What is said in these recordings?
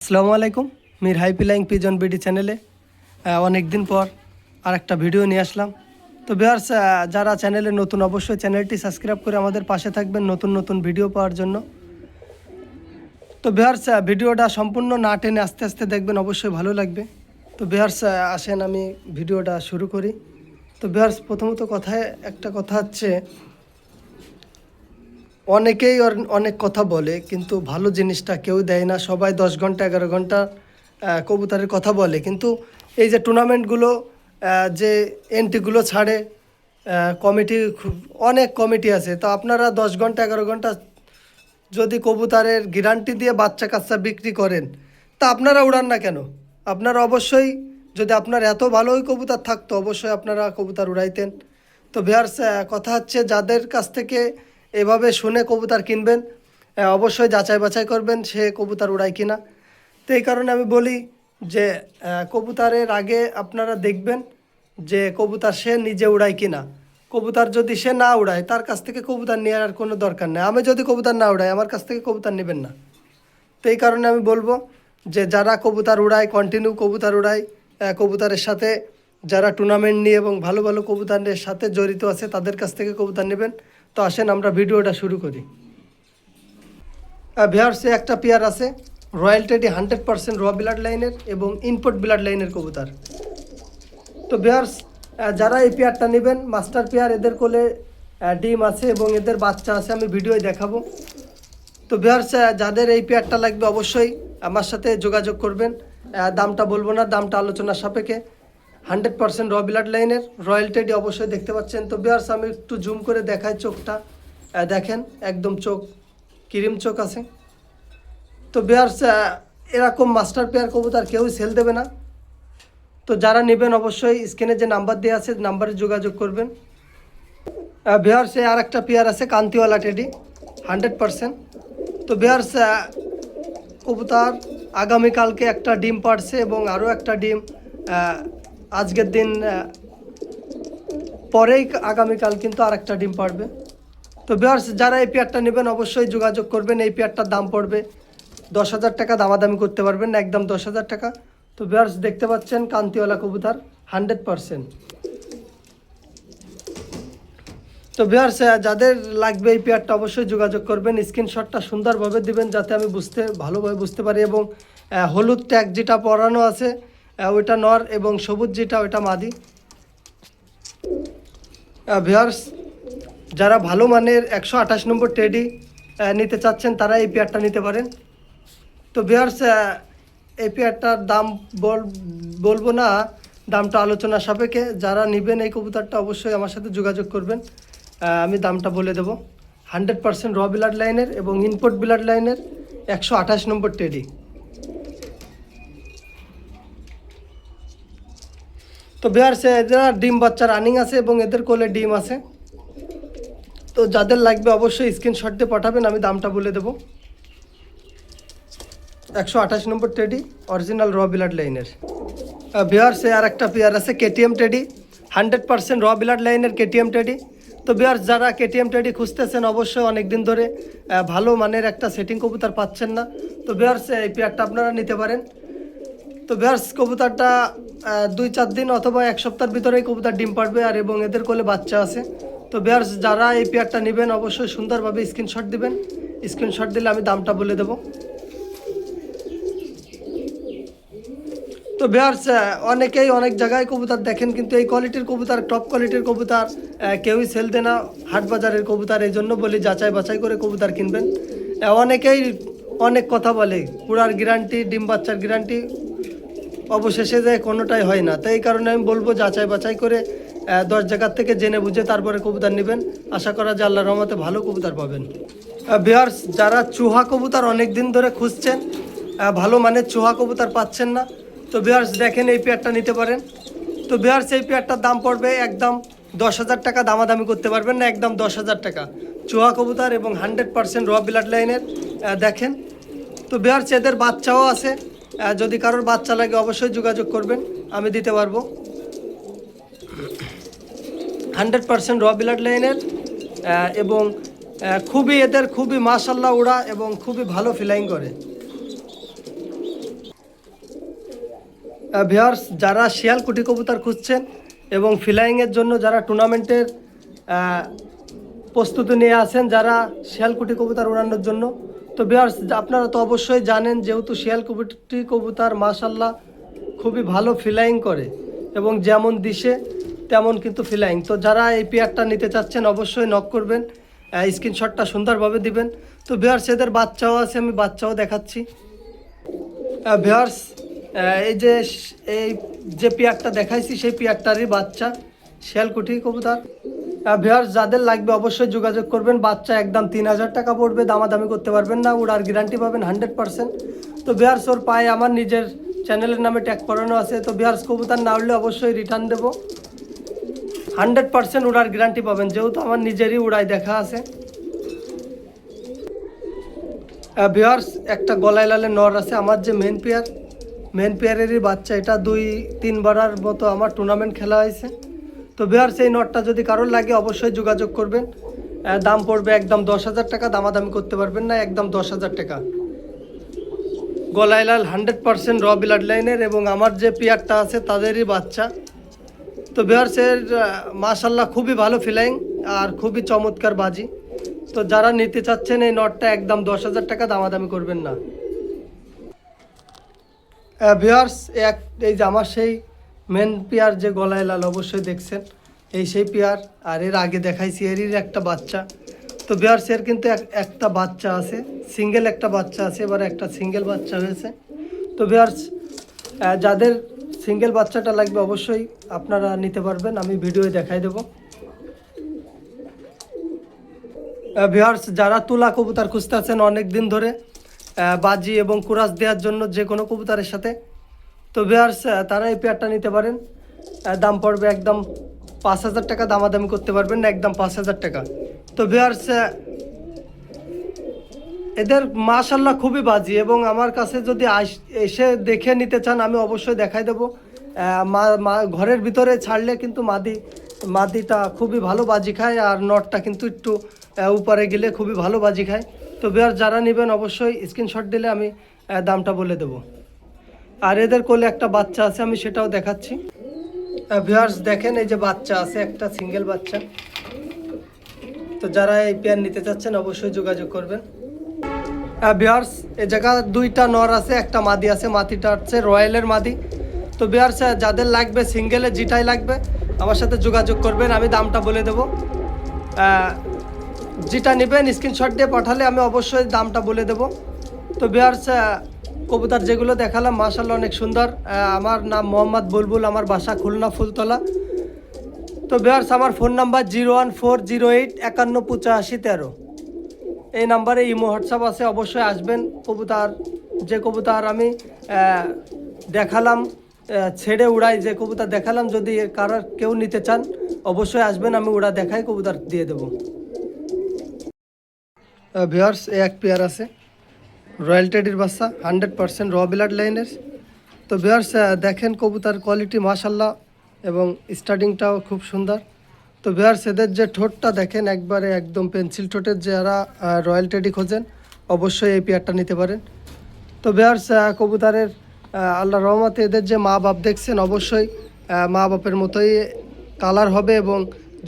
আসসালামু আলাইকুম। Mir high flying pigeon BD চ্যানেলে অনেক দিন পর আর একটা ভিডিও নিয়ে আসলাম। তো ভিউয়ার্স, যারা চ্যানেলে নতুন অবশ্যই চ্যানেলটি সাবস্ক্রাইব করে আমাদের পাশে থাকবেন নতুন নতুন ভিডিও পাওয়ার জন্য। তো ভিউয়ার্স, ভিডিওটা সম্পূর্ণ না টেনে আস্তে আস্তে দেখবেন, অবশ্যই ভালো লাগবে। তো ভিউয়ার্স, আসেন আমি ভিডিওটা শুরু করি। তো ভিউয়ার্স, প্রথমত একটা কথা হচ্ছে, অনেকেই অনেক কথা বলে কিন্তু ভালো জিনিসটা কেউ দেয় না। সবাই 10 ঘন্টা 11 ঘন্টা কবুতরের কথা বলে, কিন্তু এই যে টুর্নামেন্টগুলো, যে এন্ট্রিগুলো ছাড়ে কমিটি, অনেক কমিটি আছে। তো আপনারা 10 ঘন্টা 11 ঘন্টা যদি কবুতরের গ্যারান্টি দিয়ে বাচ্চা কাচ্চা বিক্রি করেন, তা আপনারা উড়ান না কেন? আপনারা অবশ্যই, যদি আপনার এত ভালোই কবুতর থাকতো অবশ্যই আপনারা কবুতর উড়াইতেন। তো ভিউয়ার্স, কথা হচ্ছে, যাদের কাছ থেকে এভাবে শুনে কবুতর কিনবেন, অবশ্যই যাচাই বাছাই করবেন সে কবুতর উড়ায় কিনা। তো এই কারণে আমি বলি যে কবুতরের আগে আপনারা দেখবেন যে কবুতর সে নিজে উড়ায় কিনা। কবুতর যদি সে না উড়ায়, তার কাছ থেকে কবুতর নেওয়ার কোনো দরকার নেই। আমি যদি কবুতর না উড়াই, আমার কাছ থেকে কবুতর নেবেন না। তো এই কারণে আমি বলবো যে যারা কবুতর উড়ায়, কন্টিনিউ কবুতর উড়ায়, কবুতরের সাথে যারা টুর্নামেন্ট নিয়ে এবং ভালো ভালো কবুতরের সাথে জড়িত আছে, তাদের কাছ থেকে কবুতর নেবেন। তো আসেন আমরা ভিডিওটা শুরু করি। ভিউয়ার্সে একটা পেয়ার আছে রয়্যাল টেডি, 100% র ব্লাড লাইনের এবং ইনপুট ব্লাড লাইনের কবুতর। তো ভিউয়ার্স, যারা এই পেয়ারটা নেবেন, মাস্টার পেয়ার, এদের কোলে ডিম আছে এবং এদের বাচ্চা আছে, আমি ভিডিওয় দেখাবো। তো ভিউয়ার্স, যাদের এই পেয়ারটা লাগবে অবশ্যই আমার সাথে যোগাযোগ করবেন। দামটা বলবো না, দামটা আলোচনার সাপেক্ষে। 100% র ব্লাড লাইনের রয়্যাল টেডি অবশ্যই দেখতে পাচ্ছেন। তো ভিউয়ার্স, আমি একটু জুম করে দেখাই চোখটা, দেখেন একদম চোখ ক্রিম চোখ আছে। তো ভিউয়ার্স, এরকম মাস্টার পেয়ার কবুতর কেউই সেল দেবে না। তো যারা নেবেন অবশ্যই স্ক্রিনে যে নাম্বার দেওয়া আছে নাম্বারে যোগাযোগ করবেন। ভিউয়ার্স, আর একটা পেয়ার আছে কান্তিওয়ালা টেডি, 100%। তো ভিউয়ার্স, কবুতর আগামীকালকে একটা ডিম পাড়ছে এবং আরও একটা ডিম আজকের দিন পরেই, আগামীকাল কিন্তু আর একটা ডিম পাড়বে। তো ভিউয়ার্স, যারা এই পেয়ারটা নেবেন অবশ্যই যোগাযোগ করবেন। এই পেয়ারটার দাম পড়বে 10,000 টাকা, দামাদামি করতে পারবেন না, একদম 10,000 টাকা। তো ভিউয়ার্স, দেখতে পাচ্ছেন কান্তিওয়ালা কবুতর 100%। তো ভিউয়ার্স, যাদের লাগবে এই পেয়ারটা অবশ্যই যোগাযোগ করবেন। স্ক্রিনশটটা সুন্দরভাবে দিবেন যাতে আমি ভালোভাবে বুঝতে পারি। এবং হলুদ ট্যাগ যেটা পরানো আছে ওইটা নর, এবং সবুজ যেটা ওইটা মাদি। ভিউয়ার্স, যারা ভালো মানের 128 নম্বর টেডি নিতে চাচ্ছেন তারা এই পেয়ারটা নিতে পারেন। তো ভিউয়ার্স, এই পেয়ারটার দাম বলবো না, দামটা আলোচনার সাপেক্ষে। যারা নেবেন এই কবুতরটা অবশ্যই আমার সাথে যোগাযোগ করবেন, আমি দামটা বলে দেবো। 100% র ব্লাড লাইনের এবং ইনপুট ব্লাড লাইনের 128 নম্বর টেডি। তো ভিউয়ার্স, এরা ডিম বাচ্চা রানিং আছে এবং এদের কোলে ডিম আছে। তো যাদের লাগবে অবশ্যই স্ক্রিনশট দিয়ে পাঠাবেন, আমি দামটা বলে দেবো। 128 নম্বর টেডি, অরিজিনাল র ব্লাড লাইনের। ভিউয়ার্স, আর একটা পেয়ার আছে কেটিএম টেডি, 100% র ব্লাড লাইনের কেটিএম টেডি। তো ভিউয়ার্স, যারা কেটিএম টেডি খুঁজতেছেন অবশ্যই অনেক দিন ধরে ভালো মানের একটা সেটিং কবুতর পাচ্ছেন না। তো ভিউয়ার্স, এই পেয়ারটা আপনারা নিতে পারেন। তো ভিউয়ার্স, কবুতরটা 2-4 দিন অথবা 1 সপ্তাহের ভিতরেই কবুতর ডিম পাড়বে, আর এবং এদের কোলে বাচ্চা আছে। তো ভিউয়ার্স, যারা এই পেয়ারটা নেবেন অবশ্যই সুন্দরভাবে স্ক্রিনশট দিবেন। স্ক্রিনশট দিলে আমি দামটা বলে দেবো। তো ভিউয়ার্স, অনেকেই অনেক জায়গায় কবুতর দেখেন, কিন্তু এই কোয়ালিটির কবুতর, টপ কোয়ালিটির কবুতর কেউই সেল দেয় না। হাট বাজারের কবুতর, এই জন্য বলি যাচাই বাছাই করে কবুতর কিনবেন। অনেকেই অনেক কথা বলে, পুরার গ্যারান্টি, ডিম বাচ্চার গ্যারান্টি, অবশেষে যায় কোনোটাই হয় না। তো এই কারণে আমি বলবো যাচাই বাছাই করে 10 জায়গার থেকে জেনে বুঝে তারপরে কবুতর নেবেন। আশা করা যায় আল্লাহর রহমতে ভালো কবুতর পাবেন। ভিউয়ার্স, যারা চুহা কবুতর অনেক দিন ধরে খুঁজছেন, ভালো মানের চুহা কবুতর পাচ্ছেন না, তো ভিউয়ার্স দেখেন এই পেয়ারটা নিতে পারেন। তো ভিউয়ার্স, এই পেয়ারটার দাম পড়বে একদম 10,000 টাকা, দামাদামি করতে পারবেন না, একদম 10,000 টাকা। চুহা কবুতর এবং 100% র ব্লাড লাইনের, দেখেন। তো ভিউয়ার্স, এদের বাচ্চাও আছে, যদি কারোর বাচ্চা লাগে অবশ্যই যোগাযোগ করবেন, আমি দিতে পারবো। 100% র ব্লাড লাইনের, এবং এদের খুবই মাশাল্লাহ উড়া এবং খুবই ভালো ফ্লাইং করে। ভিউয়ার্স, যারা শিয়ালকুটি কবুতর খুঁজছেন এবং ফ্লাইংয়ের জন্য যারা টুর্নামেন্টের প্রস্তুতি নিয়ে আছেন, যারা শিয়ালকুটি কবুতর উড়ানোর জন্য, তো ভিউয়ার্স আপনারা তো অবশ্যই জানেন, যেহেতু শিয়ালকুটি কবুতর মাশাল্লাহ খুবই ভালো ফ্লাইং করে এবং যেমন দিশে তেমন কিন্তু ফ্লাইং। তো যারা এই পেয়ারটা নিতে চাচ্ছেন অবশ্যই নক করবেন, স্ক্রিনশটটা সুন্দরভাবে দিবেন। তো ভিউয়ার্স, এদের বাচ্চাও আছে, আমি বাচ্চাও দেখাচ্ছি। ভিউয়ার্স, এই যে পেয়ারটা দেখাইছি সেই পেয়ারটারই বাচ্চা শিয়ালকুটি কবুতর। ভিউয়ার্স, যাদের লাগবে অবশ্যই যোগাযোগ করবেন। বাচ্চা একদম 3000 টাকা পড়বে, দামাদামি করতে পারবেন না, উড়ার গ্যারান্টি পাবেন 100%। তো ভিউয়ার্স, ওর পায়ে আমার নিজের চ্যানেলের নামে ট্যাগ করানো আছে। তো ভিউয়ার্স, কবুতর না উড়লে অবশ্যই রিটার্ন দেবো, 100% উড়ার গ্যারান্টি পাবেন, যেহেতু আমার নিজেরই উড়াই দেখা আছে। ভিউয়ার্স, একটা গলায় লালের নর আছে, আমার যে মেন পেয়ারেরই বাচ্চা। এটা 2-3 বারের মতো আমার টুর্নামেন্ট খেলা হয়েছে। তো ভিউয়ার্স, এই নটটা যদি কারোর লাগে অবশ্যই যোগাযোগ করবেন। দাম পড়বে একদম 10,000 টাকা, দামাদামি করতে পারবেন না, একদম 10,000 টাকা। গলায় লাল 100% র ব্লাড লাইনের এবং আমার যে পেয়ারটা আছে তাদেরই বাচ্চা। তো ভিউয়ার্স, এর মাশাল্লাহ খুবই ভালো ফ্লাইং আর খুবই চমৎকার বাজি। তো যারা নিতে চাচ্ছেন এই নটটা একদম 10,000 টাকা, দামাদামি করবেন না। ভিউয়ার্স, এই যে আমার সেই মেন পেয়ার যে গলায় লাল অবশ্যই দেখছেন, এই সেই পেয়ার। আর এর আগে দেখাইছি এরই একটা বাচ্চা। তো ভিউয়ার্স, এর কিন্তু একটা বাচ্চা আছে, সিঙ্গেল একটা বাচ্চা আছে, এবার একটা সিঙ্গেল বাচ্চা হয়েছে। তো ভিউয়ার্স, যাদের সিঙ্গেল বাচ্চাটা লাগবে অবশ্যই আপনারা নিতে পারবেন, আমি ভিডিওয়ে দেখাই দেবো। ভিউয়ার্স, যারা তুলা কবুতর খুঁজতে আছেন অনেক দিন ধরে বাজি এবং কুরাস দেওয়ার জন্য যে কোনো কবুতরের সাথে, তো ভিউয়ার্স তারা এই পেয়ারটা নিতে পারেন। দাম পড়বে একদম 5,000 টাকা, দামাদামি করতে পারবেন না, একদম 5,000 টাকা। তো ভিউয়ার্স, এদের মাশাল্লাহ খুবই বাজি এবং আমার কাছে যদি এসে দেখে নিতে চান আমি অবশ্যই দেখাই দেবো। ঘরের ভিতরে ছাড়লে কিন্তু মাদিটা খুবই ভালো বাজি খায় আর নটটা কিন্তু একটু উপরে গেলে খুবই ভালো বাজি খায়। তো ভিউয়ার্স, যারা নেবেন অবশ্যই স্ক্রিনশট দিলে আমি দামটা বলে দেবো। আর এদের কোলে একটা বাচ্চা আছে, আমি সেটাও দেখাচ্ছি। ভিউয়ার্স, দেখেন এই যে বাচ্চা আছে, একটা সিঙ্গেল বাচ্চা। তো যারা এই পেয়ার নিতে চাচ্ছেন অবশ্যই যোগাযোগ করবেন। ভিউয়ার্স, এই জায়গা 2টা নর আছে, একটা মাদি আছে, মাদিটা হচ্ছে রয়্যালের মাদি। তো ভিউয়ার্স, যাদের লাগবে সিঙ্গেলে যেটাই লাগবে আমার সাথে যোগাযোগ করবেন, আমি দামটা বলে দেবো। যেটা নেবেন স্ক্রিনশট দিয়ে পাঠালে আমি অবশ্যই দামটা বলে দেবো। তো ভিউয়ার্স, কবুতর যেগুলো দেখালাম মাশাআল্লাহ অনেক সুন্দর। আমার নাম মোহাম্মদ বুলবুল, আমার বাসা খুলনা ফুলতলা। তো ভিউয়ার্স, আমার ফোন নাম্বার 01408518513। এই নাম্বারে ইমো হোয়াটসঅ্যাপ আছে, অবশ্যই আসবেন। যে কবুতর আমি দেখালাম ছেড়ে উড়াই, যে কবুতর দেখালাম, যদি কেউ নিতে চান অবশ্যই আসবেন, আমি উড়া দেখাই কবুতর দিয়ে দেবো। ভিউয়ার্স, এক পেয়ার আছে রয়্যাল টেডির বাচ্চা, 100% র ব্লাড লাইনের। তো ভিউয়ার্স, দেখেন কবুতর কোয়ালিটি মাশাল্লাহ এবং স্টার্টিংটাও খুব সুন্দর। তো ভিউয়ার্স, এদের যে ঠোঁটটা দেখেন একবারে একদম পেন্সিল ঠোঁটের, যারা রয়্যাল টেডি খোঁজেন অবশ্যই এই পেয়ারটা নিতে পারেন। তো ভিউয়ার্স, কবুতরের আল্লাহ রহমতে এদের যে মা বাপ দেখছেন অবশ্যই মা বাপের মতোই কালার হবে এবং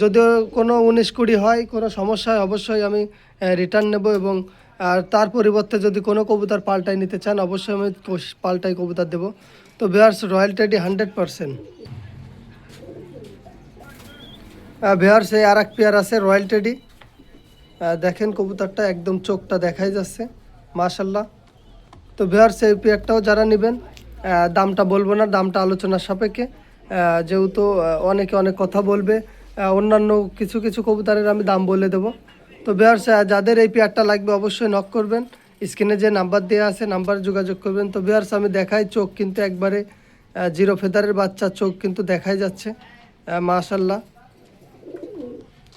যদিও কোনো 19-20 হয়, কোনো সমস্যা হয় অবশ্যই আমি রিটার্ন নেব এবং তার পরিবর্তে যদি কোনো কবুতর পাল্টাই নিতে চান অবশ্যই আমি পাল্টাই কবুতর দেবো। তো ভিউয়ার্স, রয়্যাল টেডি 100%। ভিউয়ার্স, এই আর এক পেয়ার আছে রয়্যাল টেডি। দেখেন কবুতরটা একদম চোখটা দেখাই যাচ্ছে মাশাল্লাহ। তো ভিউয়ার্স, এই পেয়ারটাও যারা নেবেন দামটা বলবো না, দামটা আলোচনার সাপেক্ষে, যেহেতু অনেকে অনেক কথা বলবে, অন্যান্য কিছু কবুতরের আমি দাম বলে দেবো। তো ভিউয়ার্স, যাদের এই পেয়ারটা লাগবে অবশ্যই নক করবেন, স্ক্রিনে যে নাম্বার দেওয়া আছে নাম্বারে যোগাযোগ করবেন। তো ভিউয়ার্স, আমি দেখাই, চোখ কিন্তু একবারে 0 ফেদারের বাচ্চা, চোখ কিন্তু দেখাই যাচ্ছে মাশাল্লাহ।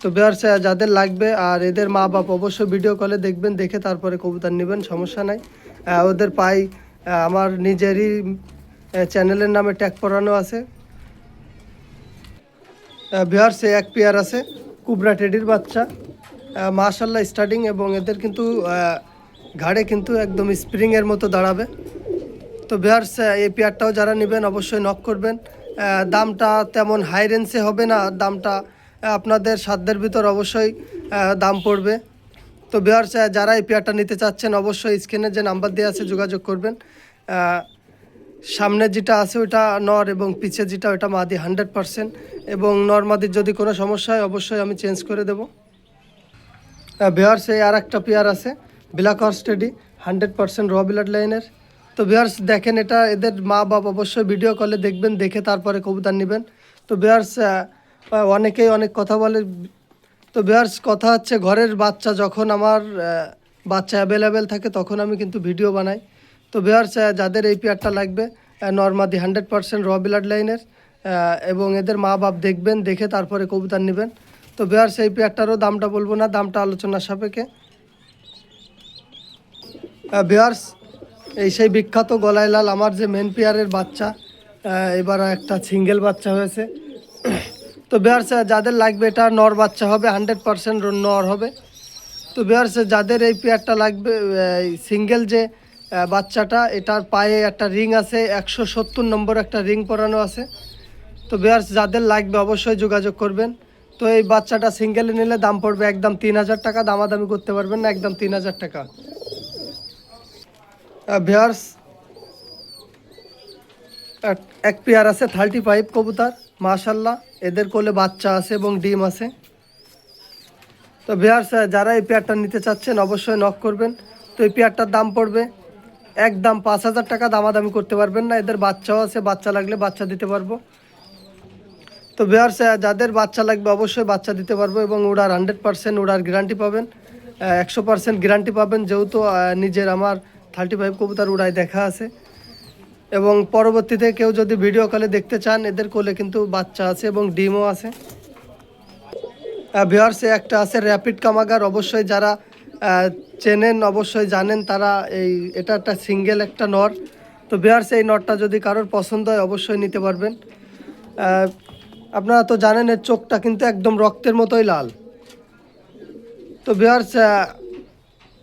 তো ভিউয়ার্স, যাদের লাগবে আর এদের মা বাপ অবশ্যই ভিডিও কলে দেখবেন, দেখে তারপরে কবুতর নেবেন, সমস্যা নাই। ওদের পাই আমার নিজেরই চ্যানেলের নামে ট্যাগ করানো আছে। ভিউয়ার্স, এক পেয়ার আছে কুবরা টেডির বাচ্চা, মাশাল্লাহ স্টার্টিং এবং এদের কিন্তু ঘাড়ে কিন্তু একদম স্প্রিংয়ের মতো দাঁড়াবে। তো ভিউয়ার্স এই পেয়ারটাও যারা নেবেন অবশ্যই নক করবেন। দামটা তেমন হাই রেঞ্জে হবে না, দামটা আপনাদের সাধ্যের ভিতর অবশ্যই দাম পড়বে। তো ভিউয়ার্স যারা এই পেয়ারটা নিতে চাচ্ছেন অবশ্যই স্ক্রিনে যে নাম্বার দেওয়া আছে যোগাযোগ করবেন। সামনে যেটা আছে ওটা নর এবং পিছে যেটা ওটা মাদি 100%, এবং নর মাদির যদি কোনো সমস্যা হয় অবশ্যই আমি চেঞ্জ করে দেবো। ভিউয়ার্স এই আর একটা পেয়ার আছে ব্ল্যাক হর্স টেডি 100% র ব্লাড লাইনের। তো ভিউয়ার্স দেখেন এটা এদের মা বাপ অবশ্যই ভিডিও কলে দেখবেন, দেখে তারপরে কবুতর নেবেন। তো ভিউয়ার্স অনেকেই অনেক কথা বলে। তো ভিউয়ার্স কথা হচ্ছে ঘরের বাচ্চা যখন আমার বাচ্চা অ্যাভেলেবেল থাকে তখন আমি কিন্তু ভিডিও বানাই। তো ভিউয়ার্স যাদের এই পেয়ারটা লাগবে নর্মাদি 100% র ব্লাড লাইনের, এবং এদের মা বাপ দেখবেন, দেখে তারপরে কবুতর নেবেন। তো ভিউয়ার্স এই পেয়ারটারও দামটা বলবো না, দামটা আলোচনার সাপেক্ষে। ভিউয়ার্স এই সেই বিখ্যাত গলায় লাল আমার যে মেন পেয়ারের বাচ্চা, এবার একটা সিঙ্গেল বাচ্চা হয়েছে। তো ভিউয়ার্স যাদের লাগবে এটা নর বাচ্চা হবে, 100% নর হবে। তো ভিউয়ার্স যাদের এই পেয়ারটা লাগবে সিঙ্গেল যে বাচ্চাটা, এটার পায়ে একটা রিং আছে, 170 নম্বর একটা রিং পরানো আছে। তো ভিউয়ার্স যাদের লাগবে অবশ্যই যোগাযোগ করবেন। তো এই বাচ্চাটা সিঙ্গেলে নিলে দাম পড়বে একদম 3000 টাকা, দামাদামি করতে পারবেন না, একদম 3000 টাকা। ভিউয়ার্স এক পেয়ার আছে 35 কবুতর, মাশাল্লাহ এদের কোলে বাচ্চা আছে এবং ডিম আছে। তো ভিউয়ার্স যারা এই পেয়ারটা নিতে চাচ্ছেন অবশ্যই নক করবেন। তো এই পেয়ারটার দাম পড়বে একদম 5000 টাকা, দামাদামি করতে পারবেন না। এদের বাচ্চাও আছে, বাচ্চা লাগলে বাচ্চা দিতে পারবো। তো ভিউয়ার্স যাদের বাচ্চা লাগবে অবশ্যই বাচ্চা দিতে পারবো, এবং ওড়ার 100% ওড়ার গ্যারান্টি পাবেন, 100% গ্যারান্টি পাবেন, যেহেতু নিজের আমার 35 কবুতর উড়ায় দেখা আছে। এবং পরবর্তীতে কেউ যদি ভিডিও কলে দেখতে চান এদের কোলে কিন্তু বাচ্চা আছে এবং ডিমও আছে। ভিউয়ার্স একটা আছে র্যাপিড কামাগার, অবশ্যই যারা চেনেন অবশ্যই জানেন তারা, এটা একটা সিঙ্গেল একটা নর। তো ভিউয়ার্স এই নরটা যদি কারোর পছন্দ হয় অবশ্যই নিতে পারবেন। আপনারা তো জানেন এর চোখটা কিন্তু একদম রক্তের মতোই লাল। তো ভিউয়ার্স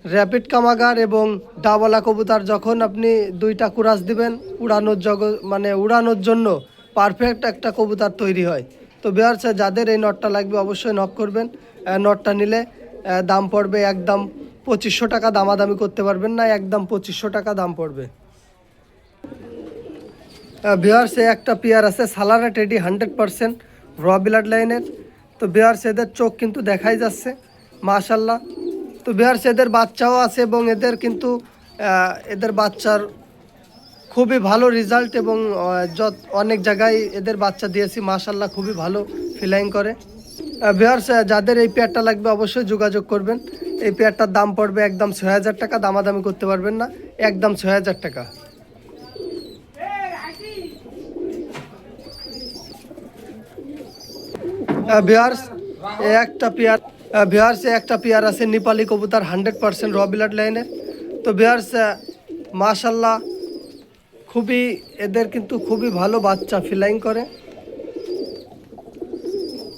র্যাপিড কামাগার এবং ডাবলা কবুতর যখন আপনি দুইটা কুরাস দিবেন উড়ানোর জন্য পারফেক্ট একটা কবুতর তৈরি হয়। তো ভিউয়ার্স যাদের এই নটটা লাগবে অবশ্যই নক করবেন। নটটা নিলে দাম পড়বে একদম 2500 টাকা, দামাদামি করতে পারবেন না, একদম 2500 টাকা দাম পড়বে। ভিউয়ার্স একটা পেয়ার আছে সালারা টেডি 100% র ব্লাড লাইনের। তো ভিউয়ার্স এদের চোখ কিন্তু দেখাই যাচ্ছে মাশাল্লাহ। তো ভিউয়ার্স এদের বাচ্চাও আছে এবং এদের কিন্তু এদের বাচ্চার খুবই ভালো রেজাল্ট, এবং অনেক জায়গায় এদের বাচ্চা দিয়েছি মাশাল্লাহ, খুবই ভালো ফিলাইং করে। ভিউয়ার্স যাদের এই পেয়ারটা লাগবে অবশ্যই যোগাযোগ করবেন। এই পেয়ারটার দাম পড়বে একদম 6000 টাকা, দামাদামি করতে পারবেন না, একদম 6000 টাকা। ভিউয়ার্স একটা পেয়ার আছে নেপালি কবুতর 100% র ব্লাড লাইনের। তো ভিউয়ার্স মাশাল্লাহ এদের কিন্তু খুবই ভালো বাচ্চা ফ্লাইং করে।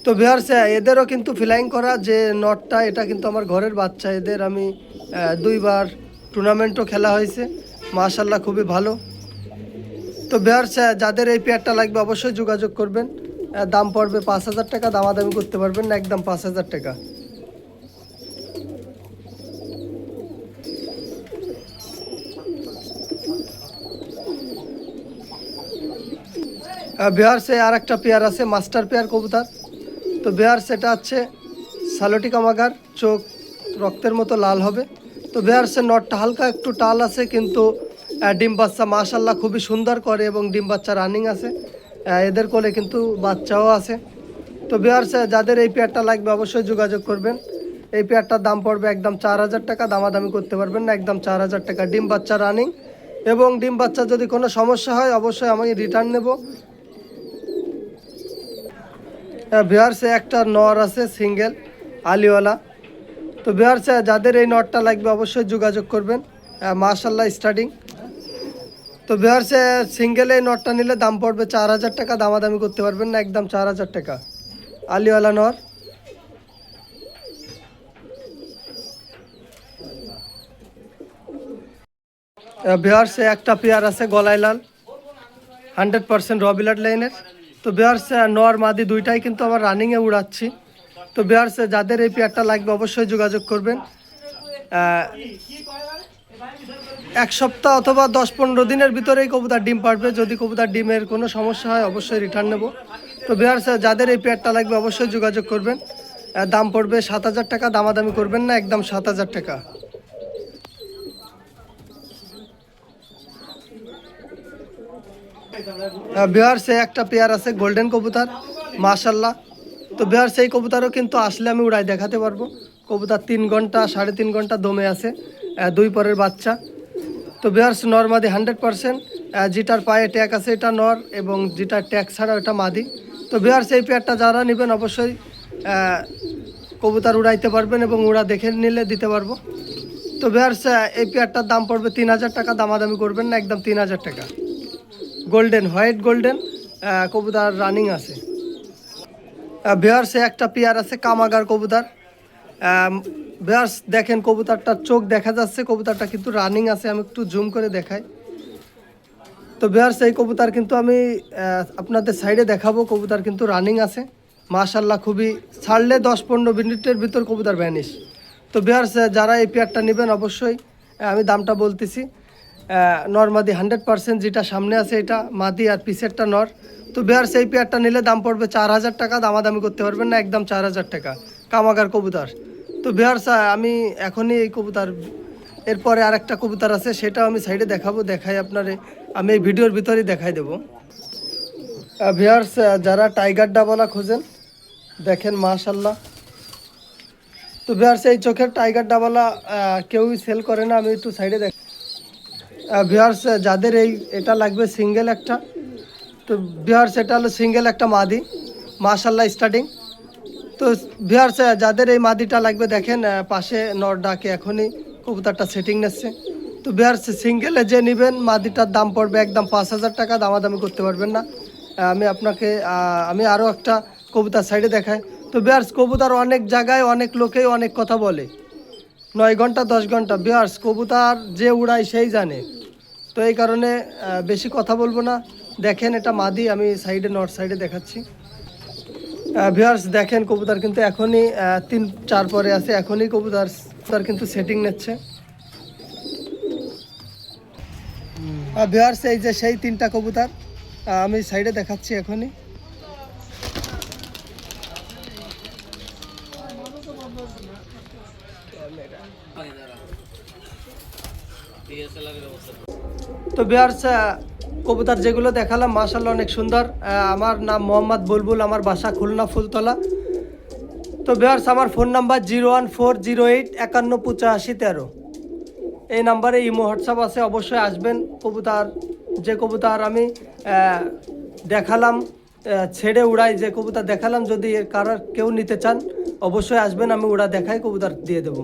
তো ভিউয়ার্স এদেরও কিন্তু ফ্লাইং করা যে নটটা, এটা কিন্তু আমার ঘরের বাচ্চা। এদের আমি 2বার টুর্নামেন্টও খেলা হয়েছে মাশাল্লাহ, খুবই ভালো। তো ভিউয়ার্স যাদের এই পেয়ারটা লাগবে অবশ্যই যোগাযোগ করবেন। দাম পড়বে 5000 টাকা, দামাদামি করতে পারবেন না, একদম 5000 টাকা। ভিউয়ার্স আর একটা পেয়ার আছে মাস্টার পেয়ার কবুতর। তো ভিউয়ার্স এটা হচ্ছে সালোটি কামাগার, চোখ রক্তের মতো লাল হবে। তো ভিউয়ার্সের নটটা হালকা একটু টাল আছে, কিন্তু ডিম বাচ্চা মাশাল্লাহ খুবই সুন্দর করে, এবং ডিম বাচ্চা রানিং আছে। এদের কোলে কিন্তু বাচ্চাও আছে। তো ভিউয়ার্স যাদের এই পেয়ারটা লাগবে অবশ্যই যোগাযোগ করবেন। এই পেয়ারটার দাম পড়বে একদম 4000 টাকা, দামাদামি করতে পারবেন না, একদম 4000 টাকা। ডিম বাচ্চা রানিং, এবং ডিম বাচ্চা যদি কোনো সমস্যা হয় অবশ্যই আমি রিটার্ন নেব। ভিউয়ার্স একটা নর আছে সিঙ্গেল আলিওয়ালা। তো ভিউয়ার্স যাদের এই নটটা লাগবে অবশ্যই যোগাযোগ করবেন, মাশাল্লাহ স্টার্টিং। তো ভিউয়ার্স সিঙ্গেল এই নটটা নিলে দাম পড়বে 4000 টাকা, দামাদামি করতে পারবেন না, একদম 4000 টাকা আলিওয়ালা নর। ভিউয়ার্স একটা পেয়ার আছে গলায় লাল 100% র ব্লাড লাইনের। তো ভিউয়ার্স নর মাদি দুইটাই কিন্তু আমার রানিংয়ে উড়াচ্ছি। তো ভিউয়ার্স যাদের এই পেয়ারটা লাগবে অবশ্যই যোগাযোগ করবেন। 1 সপ্তাহ অথবা 10-15 দিনের ভিতরেই কবুতর ডিম পারবে। যদি কবুতর ডিমের কোনো সমস্যা হয় অবশ্যই রিটার্ন নেব। তো ভিউয়ার্স যাদের এই পেয়ারটা লাগবে অবশ্যই যোগাযোগ করবেন। দাম পড়বে 7,000 টাকা, দামাদামি করবেন না, একদম 7,000 টাকা। ভিউয়ার্স একটা পেয়ার আছে গোল্ডেন কবুতর মাশাল্লাহ। তো ভিউয়ার্স এই কবুতরও কিন্তু আসলে আমি উড়াই দেখাতে পারবো। কবুতর 3 ঘন্টা 3.5 ঘন্টা দমে আছে, 2 পরের বাচ্চা। তো ভিউয়ার্স নর মাদি 100%, যেটার পায়ে ট্যাগ আছে এটা নর এবং যেটার ট্যাগ ছাড়া ওটা মাদি। তো ভিউয়ার্স এই পেয়ারটা যারা নেবেন অবশ্যই কবুতর উড়াইতে পারবেন এবং উড়া দেখে নিলে দিতে পারবো। তো ভিউয়ার্স এই পেয়ারটার দাম পড়বে 3,000 টাকা, দামাদামি করবেন না, একদম 3,000 টাকা। গোল্ডেন হোয়াইট গোল্ডেন কবুতর রানিং আছে। ভিউয়ার্স একটা পেয়ার আছে কামাগার কবুতর। ভিউয়ার্স দেখেন কবুতরটার চোখ দেখা যাচ্ছে, কবুতরটা কিন্তু রানিং আছে। আমি একটু জুম করে দেখাই। তো ভিউয়ার্স এই কবুতর কিন্তু আমি আপনাদের সাইডে দেখাবো। কবুতর কিন্তু রানিং আছে মাশাল্লাহ, খুবই ছাড়লে 10-15 মিনিটের ভিতর কবুতর ভ্যানিশ। তো ভিউয়ার্স যারা এই পেয়ারটা নেবেন অবশ্যই আমি দামটা বলতেছি। নর মাদি 100%, যেটা সামনে আছে এটা মাদি আর পিছেরটা নর। তো ভিউয়ার্স এই পেয়ারটা নিলে দাম পড়বে 4,000 টাকা, দামাদামি করতে পারবেন না, একদম 4,000 টাকা কামাগার কবুতর। তো ভিউয়ার্স আমি এখনই এই কবুতর, এরপরে আরেকটা কবুতর আছে সেটাও আমি সাইডে দেখাবো, দেখাই আপনারে, আমি এই ভিডিওর ভিতরেই দেখাই দেবো। ভিউয়ার্স যারা টাইগার ডাবলা খোঁজেন দেখেন মাশাল্লাহ। তো ভিউয়ার্স এই চোখের টাইগার ডাবলা কেউই সেল করে না, আমি একটু সাইডে দেখ। ভিউয়ার্স যাদের এটা লাগবে সিঙ্গেল একটা। তো ভিউয়ার্স এটা হলো সিঙ্গেল একটা মাদি মাশাল্লাহ স্টার্টিং। তো ভিউয়ার্স যাদের এই মাদিটা লাগবে দেখেন পাশে নর ডাকে এখনই কবুতরটা সেটিং নিচ্ছে। তো ভিউয়ার্স সিঙ্গেলে যে নেবেন মাদিটার দাম পড়বে একদম 5,000 টাকা, দামাদামি করতে পারবেন না। আমি আপনাকে আমি আরও একটা কবুতর সাইডে দেখাই। তো ভিউয়ার্স কবুতর অনেক জায়গায় অনেক লোকেই অনেক কথা বলে, 9 ঘন্টা 10 ঘন্টা। ভিউয়ার্স কবুতর যে উড়ায় সেই জানে। তো এই কারণে বেশি কথা বলবো না। দেখেন এটা মাদি, আমি সাইডে নর্থ সাইডে দেখাচ্ছি। ভিউয়ার্স দেখেন কবুতর কিন্তু এখনই 3-4 পরে আছে, এখনই কবুতর কিন্তু সেটিং নিচ্ছে। ভিউয়ার্স এই যে সেই 3টা কবুতর আমি সাইডে দেখাচ্ছি এখনই। তো ভিউয়ার্স কবুতর যেগুলো দেখালাম মাশাআল্লাহ অনেক সুন্দর। আমার নাম মোহাম্মদ বুলবুল, আমার বাসা খুলনা ফুলতলা। তো ভিউয়ার্স আমার ফোন নাম্বার 01408518513। এই নাম্বারে ইমো হোয়াটসঅ্যাপ আছে, অবশ্যই আসবেন। কবুতর যে কবুতর আমি দেখালাম ছেড়ে উড়াই, যে কবুতর দেখালাম, যদি কারোর কেউ নিতে চান অবশ্যই আসবেন, আমি উড়া দেখাই কবুতর দিয়ে দেবো।